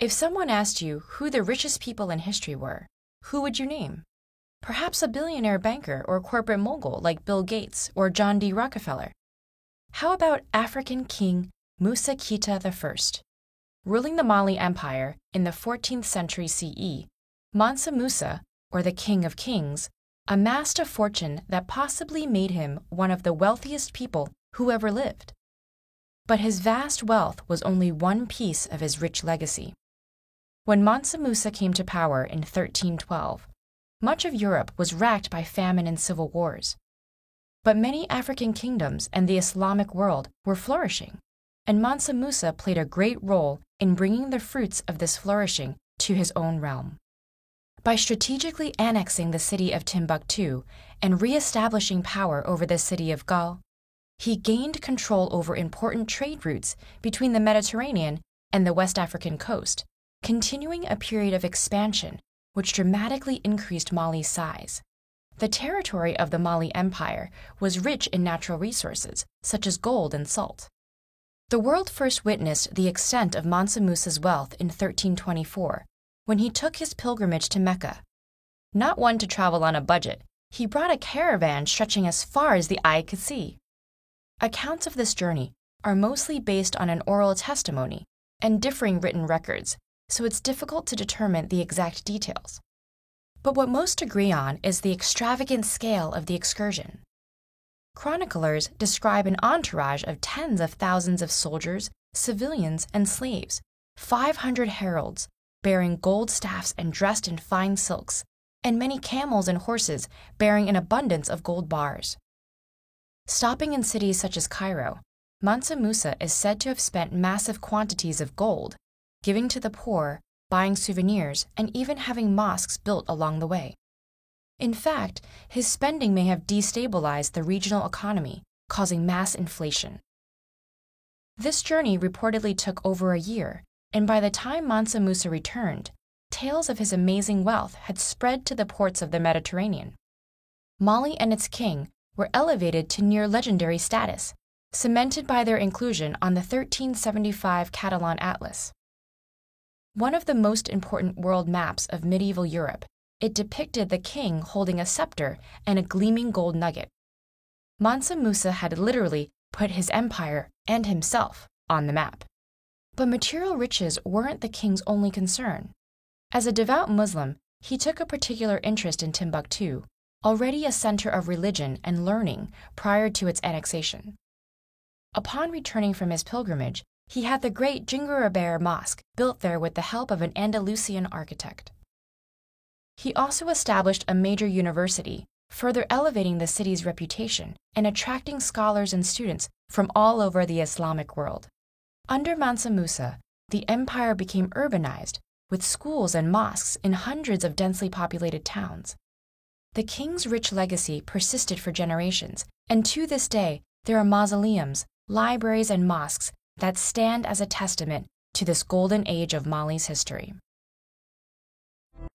If someone asked you who the richest people in history were, who would you name? Perhaps a billionaire banker or corporate mogul like Bill Gates or John D. Rockefeller. How about African King Musa Kita I? Ruling the Mali Empire in the 14th century CE, Mansa Musa, or the King of Kings, amassed a fortune that possibly made him one of the wealthiest people who ever lived. But his vast wealth was only one piece of his rich legacy. When Mansa Musa came to power in 1312, much of Europe was racked by famine and civil wars. But many African kingdoms and the Islamic world were flourishing, and Mansa Musa played a great role in bringing the fruits of this flourishing to his own realm. By strategically annexing the city of Timbuktu and re-establishing power over the city of Gal, he gained control over important trade routes between the Mediterranean and the West African coast, continuing a period of expansion which dramatically increased Mali's size. The territory of the Mali Empire was rich in natural resources, such as gold and salt. The world first witnessed the extent of Mansa Musa's wealth in 1324, when he took his pilgrimage to Mecca. Not one to travel on a budget, he brought a caravan stretching as far as the eye could see. Accounts of this journey are mostly based on an oral testimony and differing written records, so it's difficult to determine the exact details. But what most agree on is the extravagant scale of the excursion. Chroniclers describe an entourage of tens of thousands of soldiers, civilians, and slaves, 500 heralds, bearing gold staffs and dressed in fine silks, and many camels and horses bearing an abundance of gold bars. Stopping in cities such as Cairo, Mansa Musa is said to have spent massive quantities of gold, giving to the poor, buying souvenirs, and even having mosques built along the way. In fact, his spending may have destabilized the regional economy, causing mass inflation. This journey reportedly took over a year, and by the time Mansa Musa returned, tales of his amazing wealth had spread to the ports of the Mediterranean. Mali and its king were elevated to near legendary status, cemented by their inclusion on the 1375 Catalan Atlas. One of the most important world maps of medieval Europe, it depicted the king holding a scepter and a gleaming gold nugget. Mansa Musa had literally put his empire and himself on the map. But material riches weren't the king's only concern. As a devout Muslim, he took a particular interest in Timbuktu, already a center of religion and learning prior to its annexation. Upon returning from his pilgrimage, he had the great Djinguereber Mosque built there with the help of an Andalusian architect. He also established a major university, further elevating the city's reputation and attracting scholars and students from all over the Islamic world. Under Mansa Musa, the empire became urbanized, with schools and mosques in hundreds of densely populated towns. The king's rich legacy persisted for generations, and to this day, there are mausoleums, libraries, and mosques that stand as a testament to this golden age of Mali's history.